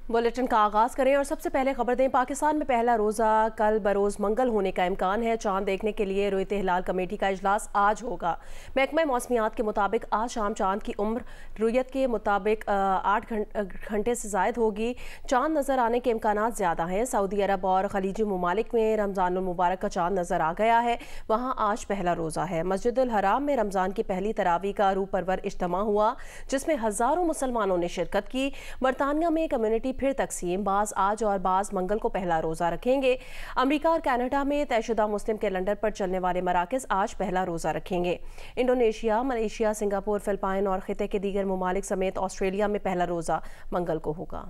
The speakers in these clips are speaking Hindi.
बुलेटिन का आगाज करें और सबसे पहले खबर दें। पाकिस्तान में पहला रोज़ा कल बरोज़ मंगल होने का इम्कान है। चांद देखने के लिए रुयत हिलाल कमेटी का इजलास आज होगा। महकमा मौसमियात के मुताबिक आज शाम चांद की उम्र रुयत के मुताबिक 8 घंटे से ज़ायद होगी। चांद नज़र आने के इम्कान ज़्यादा हैं। सऊदी अरब और खलीजी ममालिक में रमज़ानुल मुबारक का चांद नज़र आ गया है। वहाँ आज पहला रोज़ा है। मस्जिदुल हराम में रमज़ान की पहली तरावी का रूह परवर इज्तिमा हुआ, जिसमें हज़ारों मुसलमानों ने शिरकत की। बरतानिया में कम्युनिटी फिर तकसीम, बाज आज और बाज मंगल को पहला रोज़ा रखेंगे। अमेरिका और कनाडा में तयशुदा मुस्लिम कैलेंडर पर चलने वाले मराकज़ आज पहला रोज़ा रखेंगे। इंडोनेशिया, मलेशिया, सिंगापुर, फिलिपाइन और खिते के दीगर ममालिक समेत ऑस्ट्रेलिया में पहला रोज़ा मंगल को होगा।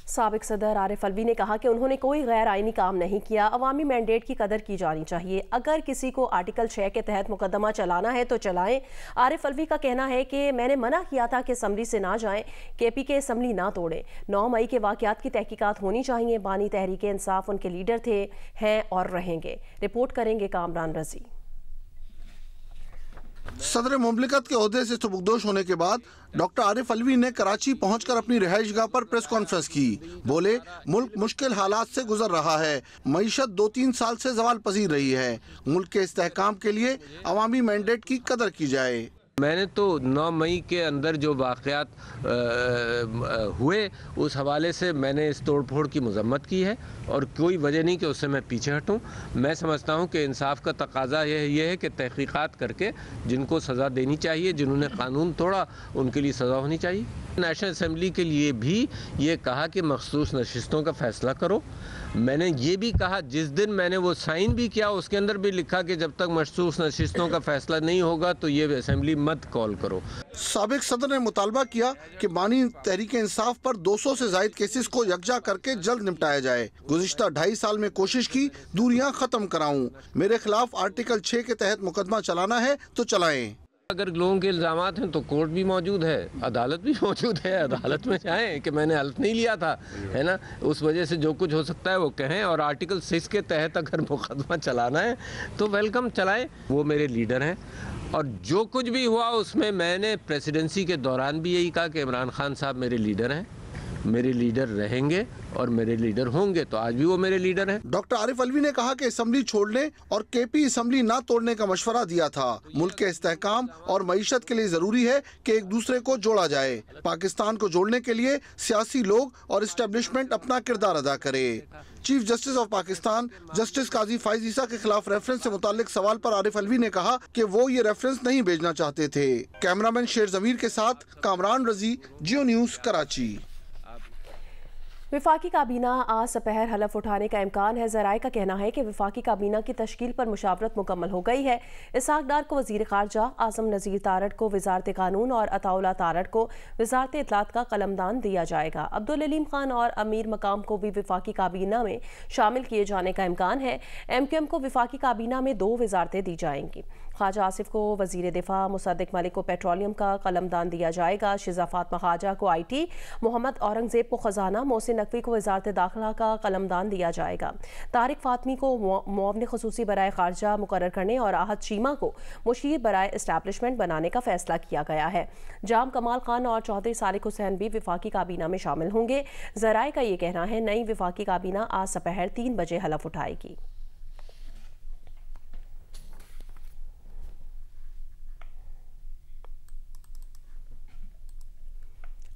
साबिक सदर आरिफ अलवी ने कहा कि उन्होंने कोई गैर आइनी काम नहीं किया। अवामी मैंडेट की कदर की जानी चाहिए। अगर किसी को आर्टिकल 6 के तहत मुकदमा चलाना है तो चलाएं। आरिफ अलवी का कहना है कि मैंने मना किया था कि असम्बली से ना जाएं, केपी के असम्बली ना तोड़ें। 9 मई के वाक़यात की तहकीकात होनी चाहिए। बानी तहरीक इंसाफ उनके लीडर थे, हैं और रहेंगे। रिपोर्ट करेंगे कामरान रजी। सदर मुमलिकत के ओहदे से सुबुकदोश होने के बाद डॉक्टर आरिफ अलवी ने कराची पहुंचकर अपनी रिहाइशगाह पर प्रेस कॉन्फ्रेंस की। बोले, मुल्क मुश्किल हालात से गुजर रहा है। मईशत 2-3 साल से जवाल पजीर रही है। मुल्क के इस्तेहकाम के लिए अवामी मैंडेट की कदर की जाए। मैंने तो 9 मई के अंदर जो वाक़यात हुए उस हवाले से मैंने इस तोड़फोड़ की मजम्मत की है और कोई वजह नहीं कि उससे मैं पीछे हटूं। मैं समझता हूं कि इंसाफ का तकाजा ये है कि तहकीकात करके जिनको सज़ा देनी चाहिए, जिन्होंने कानून तोड़ा उनके लिए सज़ा होनी चाहिए। नेशनल असम्बली के लिए भी ये कहा कि मखसूस नशिस्तों का फ़ैसला करो। मैंने ये भी कहा, जिस दिन मैंने वो साइन भी किया उसके अंदर भी लिखा कि जब तक मखसूस नशिस्तों का फ़ैसला नहीं होगा तो ये असम्बली मत कॉल करो। साबिक सदर ने मुतालबा किया कि बानी तहरीक इंसाफ पर 200 से ज़ायद केसेस को यकजा करके जल्द निपटाया जाए। गुज़िश्ता 2.5 साल में कोशिश की दूरियां खत्म कराऊं। मेरे खिलाफ आर्टिकल 6 के तहत मुकदमा चलाना है तो चलाएं। अगर लोगों के इल्ज़ामात हैं तो कोर्ट भी मौजूद है, अदालत भी मौजूद है। अदालत में जाएं कि मैंने हल्फ नहीं लिया था, है ना। उस वजह से जो कुछ हो सकता है वो कहें। और आर्टिकल 6 के तहत अगर मुकदमा चलाना है तो वेलकम, चलाएं। वो मेरे लीडर हैं और जो कुछ भी हुआ उसमें मैंने प्रेसिडेंसी के दौरान भी यही कहा कि इमरान खान साहब मेरे लीडर हैं, मेरे लीडर रहेंगे और मेरे लीडर होंगे। तो आज भी वो मेरे लीडर हैं। डॉक्टर आरिफ अलवी ने कहा कि असम्बली छोड़ने और केपी असम्बली ना तोड़ने का मशवरा दिया था। मुल्क के इस्तेहकाम और मईशत के लिए जरूरी है कि एक दूसरे को जोड़ा जाए। पाकिस्तान को जोड़ने के लिए सियासी लोग और इस्टेब्लिशमेंट अपना किरदार अदा करे। Chief justice of Pakistan justice Qazi Faez Isa के खिलाफ रेफरेंस से मुतालिक सवाल पर आरिफ अलवी ने कहा कि वो ये रेफरेंस नहीं भेजना चाहते थे। कैमरामैन शेर जमीर के साथ कामरान रजी, जियो न्यूज़, कराची। विफाकी काबीना आज दोपहर हलफ उठाने का इम्कान है। ज़राए का कहना है कि विफाकी काबीना की तश्कील पर मुशावरत मुकम्मल हो गई है। इसहाक डार को वज़ीर ख़ारजा, आज़म नज़ीर तारड़ को वज़ारत कानून और अताउल्लाह तारड़ को वज़ारत इत्तलात का कलमदान दिया जाएगा। अब्दुल अलीम खान और अमीर मकाम को भी विफाकी काबीना में शामिल किए जाने का इम्कान है। MQM को विफाकी काबीना में 2 वज़ारतें दी जाएंगी। ख्वाजा आसिफ को वज़ीर दिफा, मुसद्दिक मलिक को पेट्रोलियम का कलमदान दिया जाएगा। शिजा फातमा ख्वाजा को IT, मोहम्मद औरंगजेब को ख़जाना, मोहसिन नकवी को वज़ारत दाखिला का कलमदान दिया जाएगा। तारिक फातमी को मुआवने ख़ुसूसी बराए ख़ारजा मुकर्रर करने और आहत चीमा को मुशीर बराए इस्टेब्लिशमेंट बनाने का फैसला किया गया है। जाम कमाल खान और चौधरी सालिक हुसैन भी विफाकी काबीना में शामिल होंगे। ज़राए का ये कहना है नई विफाकी काबीना आज दोपहर 3 बजे हलफ उठाएगी।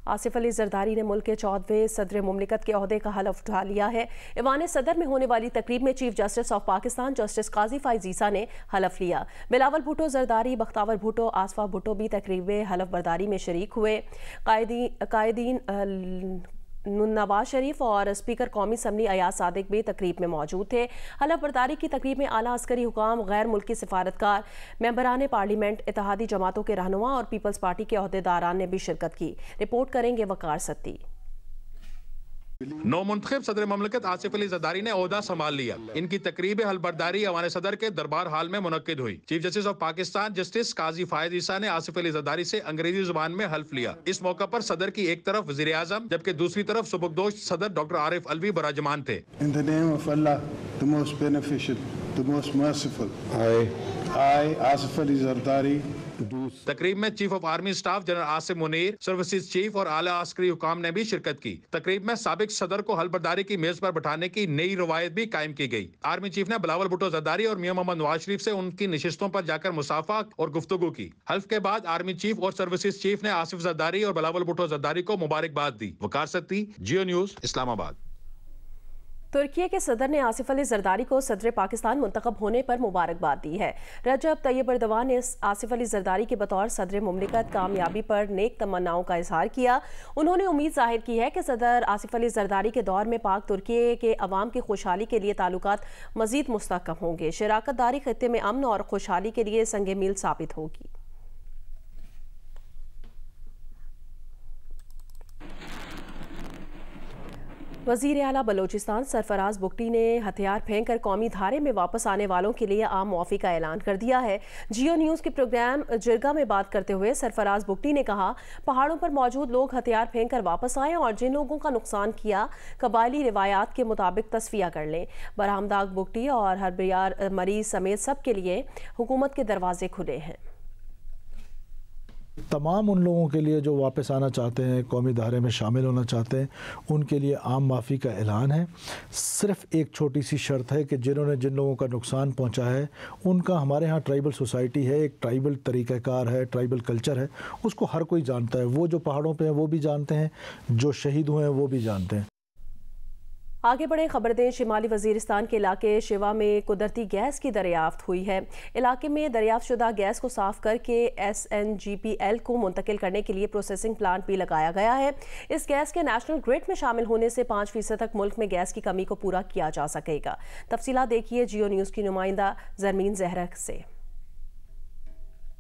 आसिफ अली जरदारी ने मुल्क के 14वें सदर मुमलिकत के ओहदे का हलफ उठा लिया है। ईवान सदर में होने वाली तकरीब में chief justice of Pakistan justice Qazi Faez Isa ने हलफ लिया। बिलावल भुट्टो जरदारी, बख्तावर भुट्टो, आसफा भुट्टो भी तकरीब में हलफ बर्दारी में शरीक हुए। कायदीन नवाज शरीफ और स्पीकर कौमी असम्बली अयाज सादिक भी तकरीब में मौजूद थे। हलफ बर्दारी की तकरीब में आला अस्करी हुकाम, गैर मुल्की सिफारतकार, मेंबरान पार्लियामेंट, इत्तेहादी जमातों के रहनुमा और पीपल्स पार्टी के अहदेदारान ने भी शिरकत की। रिपोर्ट करेंगे वकार सत्ती। नौमुंतखब सदर ममलकत आसिफ अली जरदारी ने ओहदा संभाल लिया। इनकी तकरीब हलबर्दारी अवान सदर के दरबार हाल में मुनक्किद हुई। Chief justice of Pakistan justice Qazi Faez Isa ने आसिफ अली जरदारी से अंग्रेजी जुबान में हल्फ लिया। इस मौका पर सदर की एक तरफ वज़ीर आज़म जबकि दूसरी तरफ सुबुकदोश सदर डॉक्टर आरिफ अलवी बराजमान थे। In the name of Allah, the most beneficial, the most merciful. I, Asif Ali Zardari, तकरीब में chief of army staff general Asim Munir, services chief और आला अस्करी हुकाम ने भी शिरकत की। तकरीब में साबिक सदर को हलबर्दारी की मेज पर बैठाने की नई रवायत भी कायम की गई। आर्मी चीफ ने बिलावल भुट्टो जरदारी और मियां मोहम्मद नवाज शरीफ से उनकी नशिस्तों पर जाकर मुसाफा और गुफ्तगू की। हल्फ के बाद आर्मी चीफ और सर्विसेज चीफ ने आसिफ जरदारी और बिलावल भुट्टो जरदारी को मुबारकबाद दी। वकार सत्ती, जियो न्यूज, इस्लामाबाद। तुर्की के सदर ने आसिफ अली जरदारी को सदर पाकिस्तान मुंतखब होने पर मुबारकबाद दी है। रजब तैयब एर्दोगान ने आसिफ अली जरदारी के बतौर सदर मुमलिकत कामयाबी पर नेक तमन्नाओं का इजहार किया। उन्होंने उम्मीद जाहिर की है कि सदर आसिफ अली जरदारी के दौर में पाक तुर्की के अवाम की खुशहाली के लिए ताल्लुकात मजीद मुस्तहकम होंगे। शराकत दारी खित्ते में अमन और खुशहाली के लिए संगे मील साबित होगी। वज़ीर आला बलोचिस्तान सरफराज बुगटी ने हथियार फेंक कर कौमी धारे में वापस आने वालों के लिए आम मुआफ़ी का ऐलान कर दिया है। जियो न्यूज़ के प्रोग्राम जिरगा में बात करते हुए सरफराज बुगटी ने कहा, पहाड़ों पर मौजूद लोग हथियार फेंक कर वापस आएँ और जिन लोगों का नुकसान किया कबायली रिवायात के मुताबिक तस्फिया कर लें। बरहमदाग बुगटी और हरबियार मरीज समेत सब के लिए हुकूमत के दरवाजे खुले हैं। तमाम उन लोगों के लिए जो वापस आना चाहते हैं, कौमी धारे में शामिल होना चाहते हैं, उनके लिए आम माफ़ी का ऐलान है। सिर्फ़ एक छोटी सी शर्त है कि जिन्होंने जिन लोगों का नुकसान पहुंचा है उनका, हमारे यहाँ ट्राइबल सोसाइटी है, एक ट्राइबल तरीक़ाकार है, ट्राइबल कल्चर है, उसको हर कोई जानता है। वो जो पहाड़ों पे हैं वो भी जानते हैं, जो शहीद हुए हैं वो भी जानते हैं। आगे बढ़े खबर दें, शिमाली वजीरिस्तान के इलाके शिवा में कुदरती गैस की दरियाफ्त हुई है। इलाके में दरियाफ्त शुदा गैस को साफ करके SNGPL को मुंतकिल करने के लिए प्रोसेसिंग प्लांट भी लगाया गया है। इस गैस के नेशनल ग्रिड में शामिल होने से 5% तक मुल्क में गैस की कमी को पूरा किया जा सकेगा। तफसीलात देखिए जियो न्यूज़ की नुमाइंदा जरमीन जहरा से।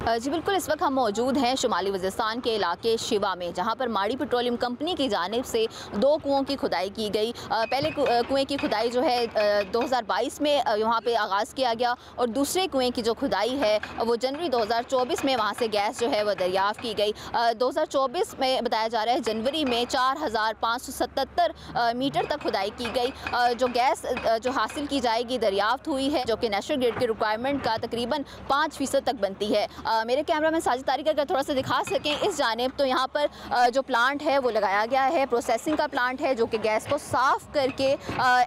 जी बिल्कुल, इस वक्त हम मौजूद हैं शुमाली वज़ीरिस्तान के इलाके शिवा में, जहां पर माड़ी पेट्रोलियम कंपनी की जानिब से 2 कुओं की खुदाई की गई। पहले कुएं की खुदाई जो है 2022 में वहां पे आगाज़ किया गया और दूसरे कुएं की जो खुदाई है वो जनवरी 2024 में वहां से गैस जो है वो दरियाफ़्त की गई। 2024 में बताया जा रहा है जनवरी में 4577 मीटर तक खुदाई की गई। जो गैस जो हासिल की जाएगी दरियाफ़्त हुई है, जो कि नेशनल ग्रिड के रिक्वायरमेंट का तकरीबन 5% तक बनती है। मेरे कैमरा में साजिद तारिक अगर थोड़ा सा दिखा सकें इस जानिब, तो यहाँ पर जो प्लांट है वो लगाया गया है, प्रोसेसिंग का प्लांट है जो कि गैस को साफ़ करके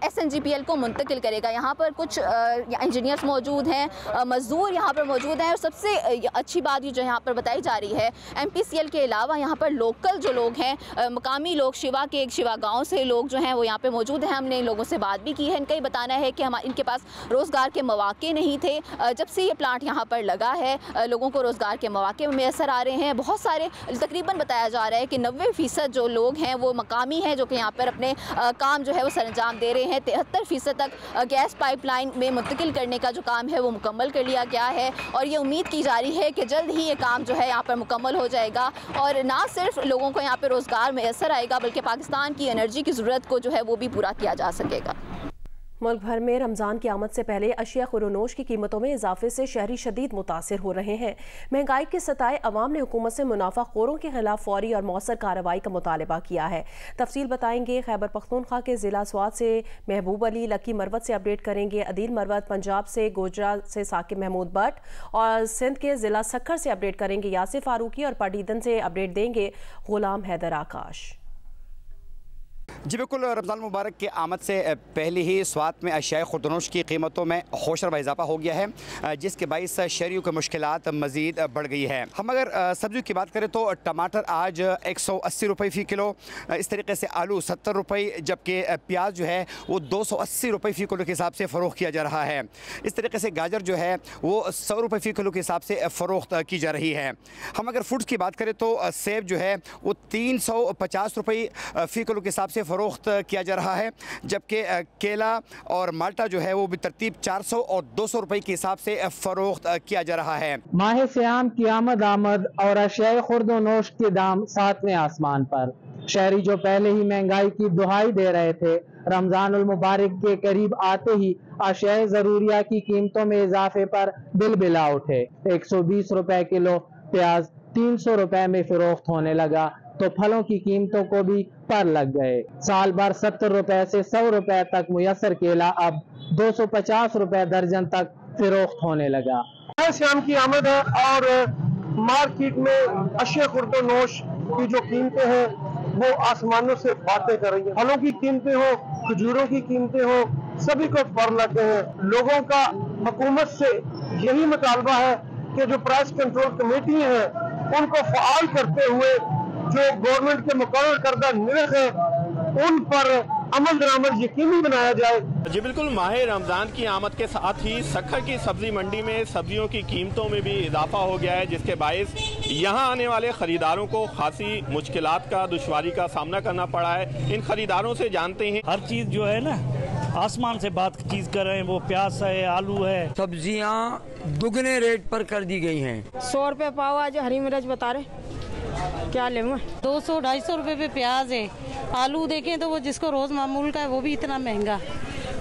SNGPL को मुंतकिल करेगा। यहाँ पर कुछ इंजीनियर्स मौजूद हैं, मजदूर यहाँ पर मौजूद हैं और सबसे अच्छी बात ये जो यहाँ पर बताई जा रही है, MPCL के अलावा यहाँ पर लोकल जो लोग हैं, मकामी लोग, शिवा गाँव से लोग जो हैं वो यहाँ पर मौजूद हैं। हमने इन लोगों से बात भी की है। इनका ही बताना है कि इनके पास रोज़गार के मौके नहीं थे। जब से ये प्लांट यहाँ पर लगा है लोगों को रोज़गार के मौके मैसर आ रहे हैं। बहुत सारे, तकरीबन बताया जा रहा है कि 90% जो लोग हैं वो मकामी हैं, जो कि यहाँ पर अपने काम जो है वो सरंजाम दे रहे हैं। 73% तक गैस पाइपलाइन में मुंतकिल करने का जो काम है वो मुकम्मल कर लिया गया है और ये उम्मीद की जा रही है कि जल्द ही ये काम जो है यहाँ पर मुकम्मल हो जाएगा और ना सिर्फ लोगों को यहाँ पर रोज़गार मैसर आएगा बल्कि पाकिस्तान की एनर्जी की ज़रूरत को जो है वो भी पूरा किया जा सकेगा। मुल्क भर में रमज़ान की आमद से पहले अशिया खुरोनोश की कीमतों में इजाफे से शहरी शदीद मुतासिर हो रहे हैं। महंगाई के सताए अवाम ने हुकूमत से मुनाफा खोरों के खिलाफ फौरी और मौसर कार्रवाई का मुतालबा किया है। तफसील बताएंगे खैबर पख्तूनख्वा के ज़िला स्वात से महबूब अली, लकी मरवत से अपडेट करेंगे अदील मरवत, पंजाब से गोजरा से साकिब महमूद भट्ट और सिंध के ज़िला सखर से अपडेट करेंगे यासिर फारूकी और पटीदन से अपडेट देंगे गुलाम हैदर आकाश। जी बिल्कुल, रमज़ान मुबारक के आमद से पहले ही स्वात में अशियाए खुर्दनोश की कीमतों में हौशरवा इजाफा हो गया है, जिसके बाइस शहरियों की मुश्किलात मज़ीद बढ़ गई है। हम अगर सब्ज़ी की बात करें तो टमाटर आज 180 रुपये फ़ी किलो, इस तरीके से आलू 70 रुपये, जबकि प्याज जो है वो 280 रुपये फ़ी किलो के हिसाब से फ़रोख्त किया जा रहा है। इस तरीके से गाजर जो है वो 100 रुपये फ़ी किलो के हिसाब से फ़रोख्त की जा रही है। हम अगर फ्रूट्स की बात करें तो सेब जो है वो 350 रुपये फ़ी किलो के हिसाब से फ़रोख्त किया जा रहा है, जबकि केला और माल्टा जो है वो भी तरतीब 400 और 200 रुपए के हिसाब से फ़रोख्त किया जा रहा है। माह सियाम की आमद और अशियाए खुर्दनोश के दाम 7वें आसमान पर। शहरी जो पहले ही महंगाई की दुहाई दे रहे थे, रमजानुल मुबारक के करीब आते ही अशियाए ज़रूरिया की कीमतों में इजाफे पर बिलबिला उठे। 120 रुपए किलो प्याज 300 रुपए में फरोख्त होने लगा तो फलों की कीमतों को भी पर लग गए। साल भर 70 रुपए से 100 रुपए तक मुयसर केला अब 250 रुपए दर्जन तक फरोख्त होने लगा। शाम की आमद है और मार्केट में अशिया खुर्दोनोश की जो कीमतें हैं वो आसमानों से बातें कर रही हैं। फलों की कीमतें हो, खजूरों की कीमतें हो, सभी को फर लगे हैं। लोगों का हुकूमत से यही मुतालबा है कि जो प्राइस कंट्रोल कमेटी है उनको फ़ाल करते हुए जो गवर्नमेंट के मुकर्रर करदा निर्ख है उन पर अमल दरामद यकीनी बनाया जाए। जी बिल्कुल, माह रमज़ान की आमद के साथ ही सक्खर की सब्जी मंडी में सब्जियों की कीमतों में भी इजाफा हो गया है, जिसके बायस यहाँ आने वाले खरीदारों को खासी मुश्किलात का, दुश्वारी का सामना करना पड़ा है। इन खरीदारों से जानते हैं, हर चीज़ जो है ना आसमान से बात चीज़ कर रहे हैं, वो प्याज है, आलू है, सब्जियाँ दुगने रेट पर कर दी गई हैं। 100 रुपये पाव आज हरी मिर्च बता रहे, क्या ले 200-250 रुपए पे प्याज है। आलू देखें तो वो जिसको रोज मामूल का है वो भी इतना महंगा,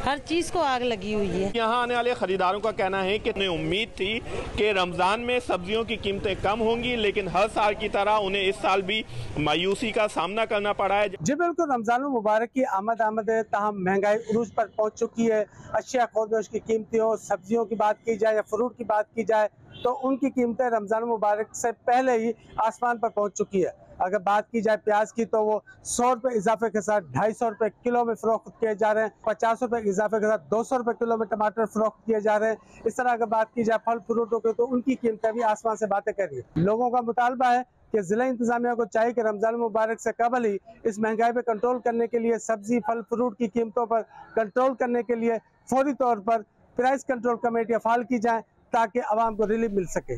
हर चीज को आग लगी हुई है। यहाँ आने वाले खरीदारों का कहना है कि उन्हें उम्मीद थी कि रमजान में सब्जियों की कीमतें कम होंगी, लेकिन हर साल की तरह उन्हें इस साल भी मायूसी का सामना करना पड़ा है। जी बिल्कुल, रमजान मुबारक की आमद है, ताहम महंगाई उरूज पर पहुँच चुकी है। अशिया खुर्दोश की कीमतें हो, सब्जियों की बात की जाए या फ्रूट की बात की जाए तो उनकी कीमतें रमजान मुबारक से पहले ही आसमान पर पहुँच चुकी है। अगर बात की जाए प्याज की तो वो 100 रुपये इजाफे के साथ 250 रुपये किलो में फरोख्त किए जा रहे हैं। 50 रुपये इजाफे के साथ 200 रुपये किलो में टमाटर फरोख्त किए जा रहे हैं। इस तरह अगर बात की जाए फल फ्रूटों की तो उनकी कीमतें भी आसमान से बातें कर रही है। लोगों का मुतालबा है कि जिला इंतजामिया को चाहिए कि रमजान मुबारक से कबल ही इस महंगाई पर कंट्रोल करने के लिए, सब्जी फल फ्रूट की कीमतों पर कंट्रोल करने के लिए फौरी तौर पर प्राइस कंट्रोल कमेटियाँ फाल की जाएँ ताकि आवाम को रिलीफ मिल सके।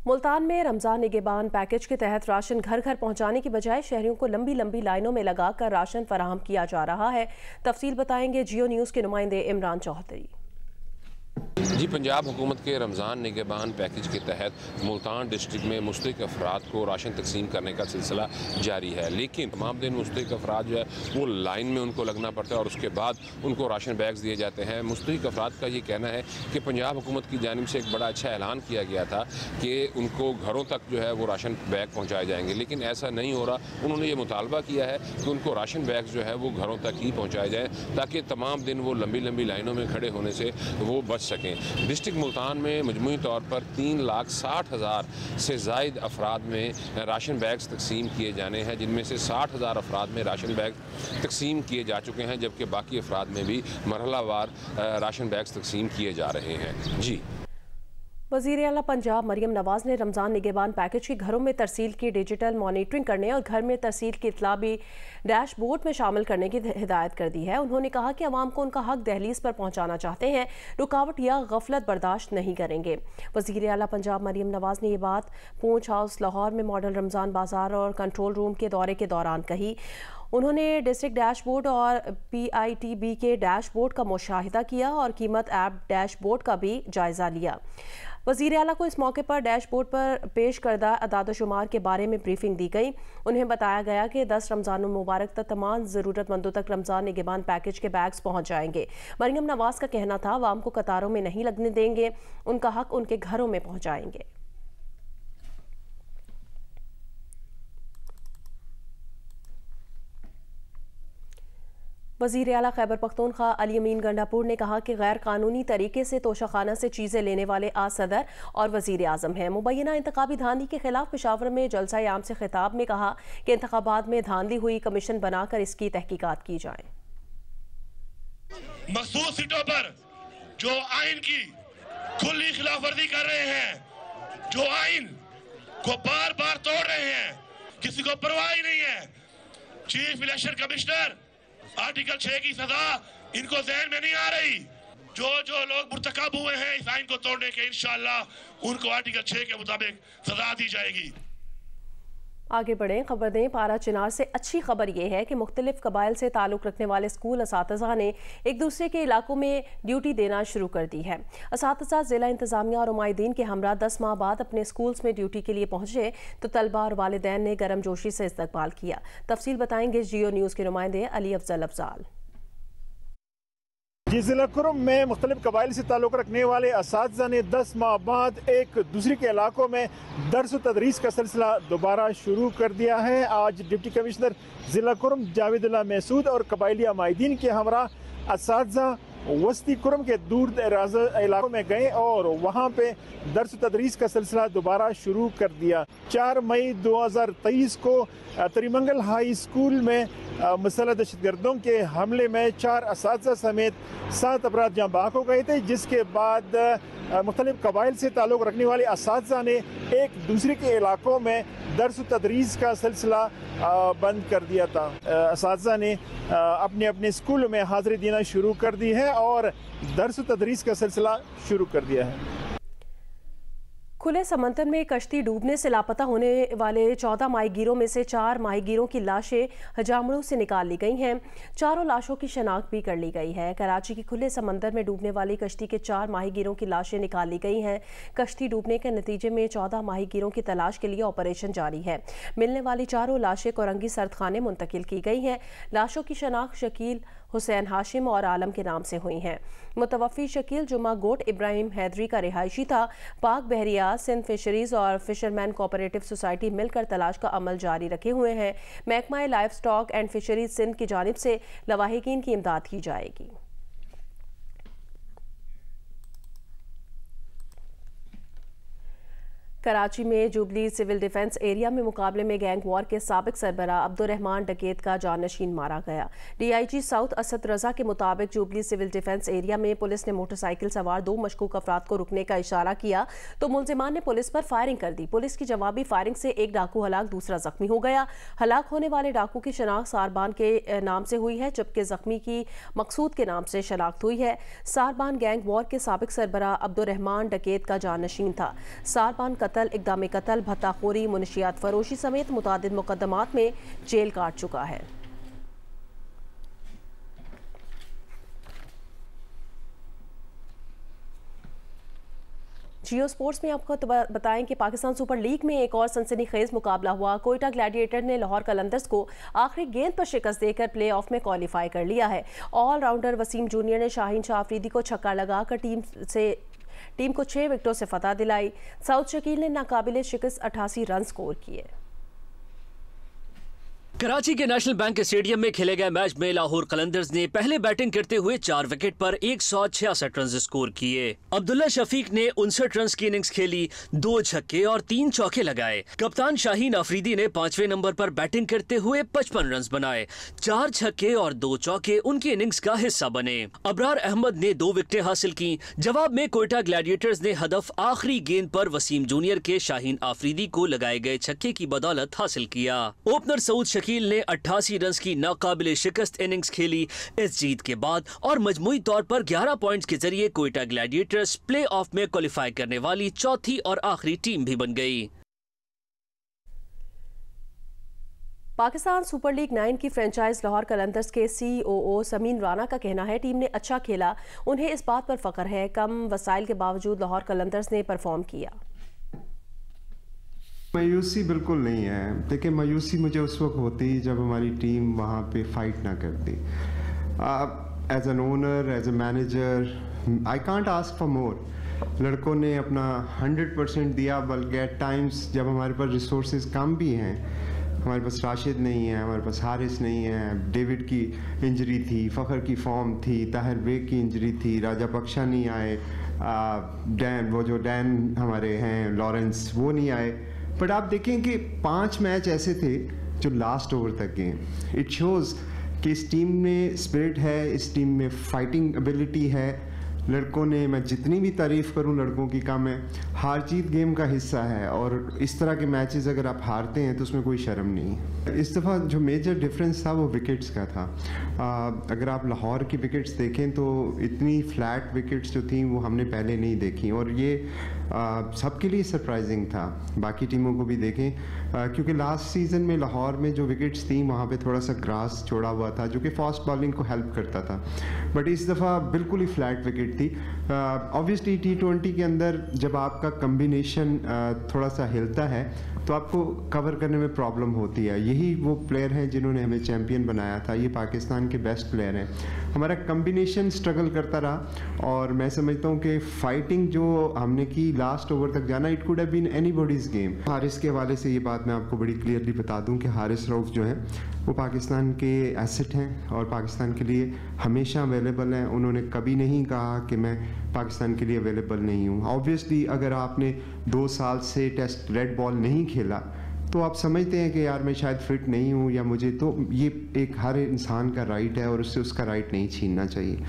मुल्तान में रमजान निगहबान पैकेज के तहत राशन घर घर पहुंचाने की बजाय शहरियों को लंबी लंबी लाइनों में लगाकर राशन फराहम किया जा रहा है। तफसील बताएंगे जियो न्यूज़ के नुमाइंदे इमरान चौधरी। जी, पंजाब हुकूमत के रमज़ान निगहबान पैकेज के तहत मुल्तान डिस्ट्रिक्ट में मुस्तहिक अफराद को राशन तकसीम करने का सिलसिला जारी है, लेकिन तमाम दिन मुस्तहिक अफराद जो है वो लाइन में उनको लगना पड़ता है और उसके बाद उनको राशन बैग्स दिए जाते हैं। मुस्तहिक अफराद का ये कहना है कि पंजाब हुकूमत की जानिब से एक बड़ा अच्छा ऐलान किया गया था कि उनको घरों तक जो है वो राशन बैग पहुँचाए जाएंगे, लेकिन ऐसा नहीं हो रहा। उन्होंने ये मुतालबा किया है कि उनको राशन बैग जो है वो घरों तक ही पहुँचाए जाएँ ताकि तमाम दिन वो लंबी लंबी लाइनों में खड़े होने से वो बच सकें। डिस्ट्रिक्ट मुल्तान में मजमूई तौर पर 3,60,000 से ज़ायद अफराद में राशन बैग्स तकसीम किए जाने हैं, जिनमें से 60,000 अफराद में राशन बैग तकसीम किए जा चुके हैं, जबकि बाकी अफराद में भी मरहलावार राशन बैग्स तकसीम किए जा रहे हैं। जी, वज़ीर आला पंजाब मरियम नवाज़ ने रमज़ान निगहबान पैकेज की घरों में तरसील की डिजिटल मॉनिटरिंग करने और घर में तरसील की इतला भी डैशबोर्ड में शामिल करने की हिदायत कर दी है। उन्होंने कहा कि अवाम को उनका हक दहलीज पर पहुँचाना चाहते हैं, रुकावट या गफलत बर्दाश्त नहीं करेंगे। वज़ीर आला पंजाब मरियम नवाज़ ने ये बात पूंछ हाउस लाहौर में मॉडल रमज़ान बाजार और कंट्रोल रूम के दौरे के दौरान कही। उन्होंने डिस्ट्रिक्ट डैशबोर्ड और PITB के डैशबोर्ड का मुशाहिदा किया और कीमत ऐप डैशबोर्ड का भी जायज़ा लिया। वज़ीर आला को इस मौके पर डैशबोर्ड पर पेश करदा अदाद-ओ-शुमार के बारे में ब्रीफिंग दी गई। उन्हें बताया गया कि 10 रमज़ान मुबारक तक तमाम ज़रूरतमंदों तक रमज़ान निगहबान पैकेज के बैग्स पहुँच जाएंगे। मरियम नवाज़ का कहना था अवाम को कतारों में नहीं लगने देंगे, उनका हक उनके घरों में पहुँचाएंगे। वज़ीर आला खैबर पख्तूनख्वा अली अमीन गंडापुर ने कहा कि गैर कानूनी तरीके से तोशाखाना से चीज़ें लेने वाले आज सदर और वज़ीर आज़म हैं। मुबैना इंतखाबी धांधली के खिलाफ पेशावर में जलसा आम से खिताब में कहा कि इंतखाबात में धांधली हुई, कमीशन बनाकर इसकी तहकीकात की जाए। मखसूस सीटों पर जो आइन की खुली खिलाफ वर्जी कर रहे हैं, जो आइन को बार बार तोड़ रहे हैं, किसी को परवाह ही नहीं है। चीफ इलेक्शन कमिश्नर आर्टिकल 6 की सजा इनको ज़हन में नहीं आ रही। जो लोग मुर्तकब हुए हैं इस आइन को तोड़ने के, इंशाअल्लाह उनको आर्टिकल 6 के मुताबिक सजा दी जाएगी। आगे बढ़ें, खबर दें पारा चिनार से। अच्छी खबर यह है कि मुख्तलिफ कबाइल से ताल्लुक़ रखने वाले स्कूल असातिज़ा ने एक दूसरे के इलाकों में ड्यूटी देना शुरू कर दी है। असातिज़ा ज़िला इंतज़ामिया और उमाइदीन के हमरा 10 माह बाद अपने स्कूल्स में ड्यूटी के लिए पहुंचे तो तलबा और वालिदैन ने गर्मजोशी से इस्तकबाल किया। तफसील बताएंगे जियो न्यूज़ के नुमाइंदे अली अफजल अफजाल। जी, ज़िला कुरुम में मुख्तलिफ कबाइल से ताल्लुक़ रखने वाले असातिज़ा ने 10 माह बाद एक दूसरे के इलाकों में दर्स व तदरीस का सिलसिला दोबारा शुरू कर दिया है। आज डिप्टी कमिश्नर ज़िला कुरुम जावेदुल्लाह महसूद और कबाइली अमाइदीन के हमरा असातिज़ा वस्ती कुरम के दूर दराज इलाकों में गए और वहाँ पे दर्स तदरीस का सिलसिला दोबारा शुरू कर दिया। 4 मई 2023 को त्रिमंगल हाई स्कूल में मुसल्लह दहशतगर्दों के हमले में 4 असातिज़ा समेत 7 अफराद जाँ बाहक हो गए थे, जिसके बाद मुख्तलिफ कबाइल से ताल्लुक़ रखने वाले असातिज़ा ने एक दूसरे के इलाकों में दर्स तदरीस का सिलसिला बंद कर दिया था। असातिज़ा ने अपने अपने स्कूल में हाज़िरी देना शुरू कर दी है और दर्स तदरीस का सिलसिला शुरू कर दिया है। खुले समंदर में कश्ती डूबने से लापता होने वाले 14 माहीगीरों में से 4 माहीगीरों की लाशें हजामड़ों से निकाल ली गई हैं। चारों लाशों की शनाख्त भी कर ली गई है। कराची की खुले समंदर में डूबने वाली कश्ती के 4 माहीगीरों की लाशें निकाल ली गई हैं। कश्ती डूबने के नतीजे में 14 माहीगीरों की तलाश के लिए ऑपरेशन जारी है। मिलने वाली चारों लाशें कोरंगी सर्दखाने मुंतकिल की गई हैं। लाशों की शनाख्त शकील, हुसैन हाशिम और आलम के नाम से हुई हैं। मुतवफ़ी शकील जुमा गोट इब्राहिम हैदरी का रिहायशी था। पाक बहरिया, सिंध फिशरीज और फिशरमैन कोऑपरेटिव सोसाइटी मिलकर तलाश का अमल जारी रखे हुए हैं। महकमा livestock and fisheries Sindh की जानिब से लवाहिकीन की इमदाद की जाएगी। कराची में जुबली सिविल डिफेंस एरिया में मुकाबले में गैंग वॉर के साबिक सरबराह अब्दुर्रहमान डकैत का जानशीन मारा गया। DIG साउथ असद रजा के मुताबिक जुबली सिविल डिफेंस एरिया में पुलिस ने मोटरसाइकिल सवार 2 मशकूक अफराद को रुकने का इशारा किया तो मुलजिमान ने पुलिस पर फायरिंग कर दी। पुलिस की जवाबी फायरिंग से एक डाकू हलाक, दूसरा जख्मी हो गया। हलाक होने वाले डाकू की शनाख्त सारबान के नाम से हुई है, जबकि जख्मी की मकसूद के नाम से शनाख्त हुई है। सारबान गैंग वॉर के साबिक सरबराह अब्दुर्रहमान डकैत का जानशीन था। सारबान कत्ल, इक़दाम कत्ल, भत्ताखोरी, मुनशियात फरोशी समेत मुतादिद मुकदमात में जेल काट चुका है। जियो स्पोर्ट्स में आपको बताएं कि पाकिस्तान सुपर लीग में एक और सनसनीखेज मुकाबला हुआ। कोयटा ग्लैडिएटर ने लाहौर कलंदर्स को आखिरी गेंद पर शिकस्त देकर प्ले ऑफ में क्वालिफाई कर लिया है। ऑलराउंडर वसीम जूनियर ने शाहीन शाह अफरीदी को छक्का लगाकर टीम को 6 विकेटों से फतह दिलाई। साउद शकील ने नाकाबिले शिकस्त 88 रन स्कोर किए। कराची के नेशनल बैंक स्टेडियम में खेले गए मैच में लाहौर कलंदर्स ने पहले बैटिंग करते हुए 4 विकेट पर 166 रन स्कोर किए। अब्दुल्ला शफीक ने 59 रन की इनिंग्स खेली, 2 छक्के और 3 चौके लगाए। कप्तान शाहीन अफरीदी ने 5वें नंबर पर बैटिंग करते हुए 55 रन बनाए। 4 छक्के और 2 चौके उनकी इनिंग्स का हिस्सा बने। अबरार अहमद ने 2 विकेटें हासिल की। जवाब में कोयटा ग्लैडिएटर्स ने हदफ आखिरी गेंद पर वसीम जूनियर के शाहीन अफरीदी को लगाए गए छक्के की बदौलत हासिल किया। ओपनर सऊद शकील ने 88 रन की नाकाबिले शिकस्त इनिंग्स खेली। इस जीत के बाद और मजमूई तौर पर 11 पॉइंट्स के जरिए कोयटा ग्लैडिएटर्स प्ले ऑफ में क्वालिफाई करने वाली चौथी और आखिरी टीम भी बन गई। पाकिस्तान सुपर लीग 9 की फ्रेंचाइज लाहौर कलंदर्स के COO समीन राना का कहना है टीम ने अच्छा खेला। उन्हें इस बात पर फख्र है, कम वसाइल के बावजूद लाहौर कलंदर्स ने परफॉर्म किया। मायूसी बिल्कुल नहीं है। देखिए, मायूसी मुझे उस वक्त होती जब हमारी टीम वहाँ पे फाइट ना करती। As an owner, as a manager, I can't ask for more. लड़कों ने अपना 100% दिया, बल्कि एट टाइम्स जब हमारे पास रिसोर्सेज कम भी हैं, हमारे पास राशिद नहीं है, हमारे पास हारिस नहीं है, डेविड की इंजरी थी, फ़खर की फॉर्म थी, ताहिर बेग की इंजरी थी, राजा बख्शा नहीं आए, डैन हमारे हैं लॉरेंस, वो नहीं आए। बट आप देखें कि 5 मैच ऐसे थे जो लास्ट ओवर तक गए। इट शोज़ कि इस टीम में स्पिरिट है, इस टीम में फाइटिंग एबिलिटी है। लड़कों ने, मैं जितनी भी तारीफ़ करूं लड़कों की कम है। हार जीत गेम का हिस्सा है और इस तरह के मैचेस अगर आप हारते हैं तो उसमें कोई शर्म नहीं। इस दफ़ा जो मेजर डिफरेंस था वो विकेट्स का था। अगर आप लाहौर की विकेट्स देखें तो इतनी फ्लैट विकेट्स जो थी वो हमने पहले नहीं देखी और ये सबके लिए सरप्राइजिंग था। बाकी टीमों को भी देखें, क्योंकि लास्ट सीज़न में लाहौर में जो विकेट्स थी वहाँ पे थोड़ा सा ग्रास छोड़ा हुआ था जो कि फास्ट बॉलिंग को हेल्प करता था। बट इस दफ़ा बिल्कुल ही फ्लैट विकेट थी। ऑब्वियसली T20 के अंदर जब आपका कम्बिनेशन थोड़ा सा हिलता है तो आपको कवर करने में प्रॉब्लम होती है। यही वो प्लेयर हैं जिन्होंने हमें चैम्पियन बनाया था। ये पाकिस्तान के बेस्ट प्लेयर हैं हमारा कम्बिनेशन स्ट्रगल करता रहा और मैं समझता हूँ कि फाइटिंग जो हमने की लास्ट ओवर तक जाना, it could have been anybody's game. Haris के हवाले से ये बात मैं आपको बड़ी क्लियरली बता दूँ कि हारिस रऊफ जो है वो पाकिस्तान के एसेट हैं और पाकिस्तान के लिए हमेशा अवेलेबल हैं। उन्होंने कभी नहीं कहा कि मैं पाकिस्तान के लिए अवेलेबल नहीं हूँ। ऑब्वियसली अगर आपने 2 साल से टेस्ट रेड बॉल नहीं खेला तो आप समझते हैं कि यार मैं शायद फिट नहीं हूँ या मुझे, तो ये एक हर इंसान का राइट है और उससे उसका राइट नहीं छीनना चाहिए।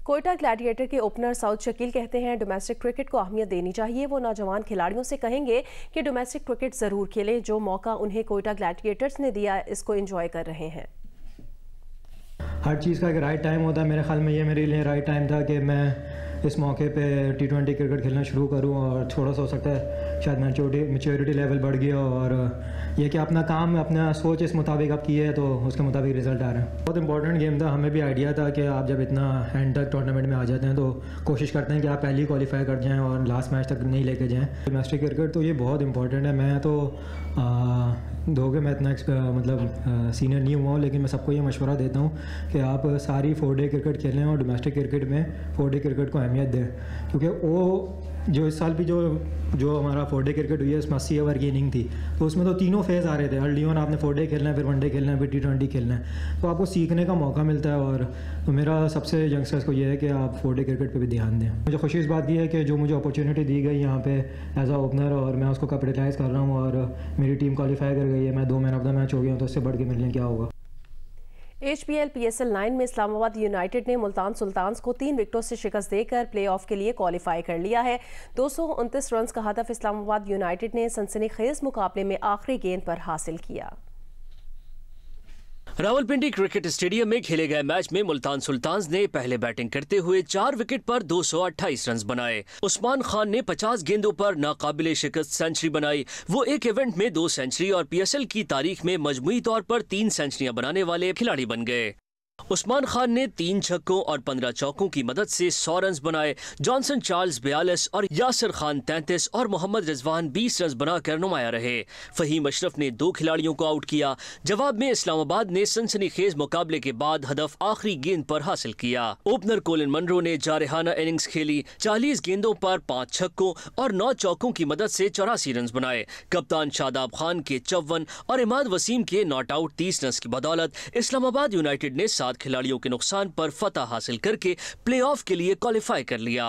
कोयटा ग्लैडिएटर के ओपनर साउद शकील कहते हैं डोमेस्टिक क्रिकेट को अहमियत देनी चाहिए। वो नौजवान खिलाड़ियों से कहेंगे कि डोमेस्टिक क्रिकेट ज़रूर खेलें। जो मौका उन्हें कोयटा ग्लैडिएटर्स ने दिया इसको एंजॉय कर रहे हैं। हर चीज़ का एक राइट टाइम होता है। मेरे ख्याल में ये मेरे लिए राइट टाइम था कि मैं इस मौके पे T20 क्रिकेट खेलना शुरू करूं और थोड़ा सा हो सकता है शायद मैच्योरिटी लेवल बढ़ गया और ये कि अपना काम अपना सोच इस मुताबिक आप किए तो उसके मुताबिक रिजल्ट आ रहे हैं। बहुत इंपॉर्टेंट गेम था। हमें भी आइडिया था कि आप जब इतना एंड तक टूर्नामेंट में आ जाते हैं तो कोशिश करते हैं कि आप पहले ही क्वालिफाई कर जाएँ और लास्ट मैच तक नहीं लेके जाएँ। डोमेस्टिक क्रिकेट तो ये बहुत इंपॉर्टेंट है। मैं तो धोखे मैं इतना सीनियर नहीं हुआ हूँ, लेकिन मैं सबको ये मशवरा देता हूँ कि आप सारी 4-डे क्रिकेट खेलें और डोमेस्टिक क्रिकेट में 4-डे क्रिकेट को अहमियत दें, क्योंकि वो जो इस साल भी जो हमारा 4-डे क्रिकेट हुई है उसमें 80 ओवर की इनिंग थी, तो उसमें तो तीनों फेज़ आ रहे थे। अर्ली ऑन आपने 4-डे खेलना है, फिर 1-डे खेलना है, फिर T20 खेलना है, तो आपको सीखने का मौका मिलता है। और तो मेरा सबसे यंगस्टर्स को ये है कि आप 4-डे क्रिकेट पे भी ध्यान दें। मुझे खुशी इस बात की है कि जो मुझे अपॉर्चुनिटी दी गई यहाँ पे एज आ ओपनर और मैं उसको कैपिटलाइज़ कर रहा हूँ और मेरी टीम क्वालिफाई कर गई है। मैं 2 मैन ऑफ द मैच हो गया हूँ, तो उससे बढ़ के मिलने क्या होगा। HPL PSL 9 में इस्लामाबाद यूनाइटेड ने मुल्तान सुल्तान्स को 3 विकेटों से शिकस्त देकर प्लेऑफ के लिए क्वालिफाई कर लिया है। 229 रन का हदफ इस्लामाबाद यूनाइटेड ने सनसनीखेज मुकाबले में आखिरी गेंद पर हासिल किया। रावलपिंडी क्रिकेट स्टेडियम में खेले गए मैच में मुल्तान सुल्तान्स ने पहले बैटिंग करते हुए 4 विकेट पर 228 रन बनाए। उस्मान खान ने 50 गेंदों पर नाकाबिले शिकस्त सेंचुरी बनाई। वो एक इवेंट में 2 सेंचुरी और PSL की तारीख में मजमूई तौर पर 3 सेंचुरियां बनाने वाले खिलाड़ी बन गए। उस्मान खान ने 3 छक्कों और 15 चौकों की मदद से 100 रन बनाए। जॉनसन चार्ल्स 42 और यासिर खान 33 और मोहम्मद रिजवान 20 रन बनाकर नुमाया रहे। फहीम अशरफ ने 2 खिलाड़ियों को आउट किया। जवाब में इस्लामाबाद ने सनसनीखेज मुकाबले के बाद हदफ आखिरी गेंद पर हासिल किया। ओपनर कोलिन मनरो ने जारहाना इनिंग्स खेली। 40 गेंदों पर 5 छक्कों और 9 चौकों की मदद से 84 रन बनाए। कप्तान शादाब खान के 54 और इमाद वसीम के नॉट आउट 30 रन की बदौलत इस्लामाबाद यूनाइटेड ने 7 खिलाड़ियों के नुकसान पर फतह हासिल करके प्लेऑफ के लिए क्वालिफाई कर लिया।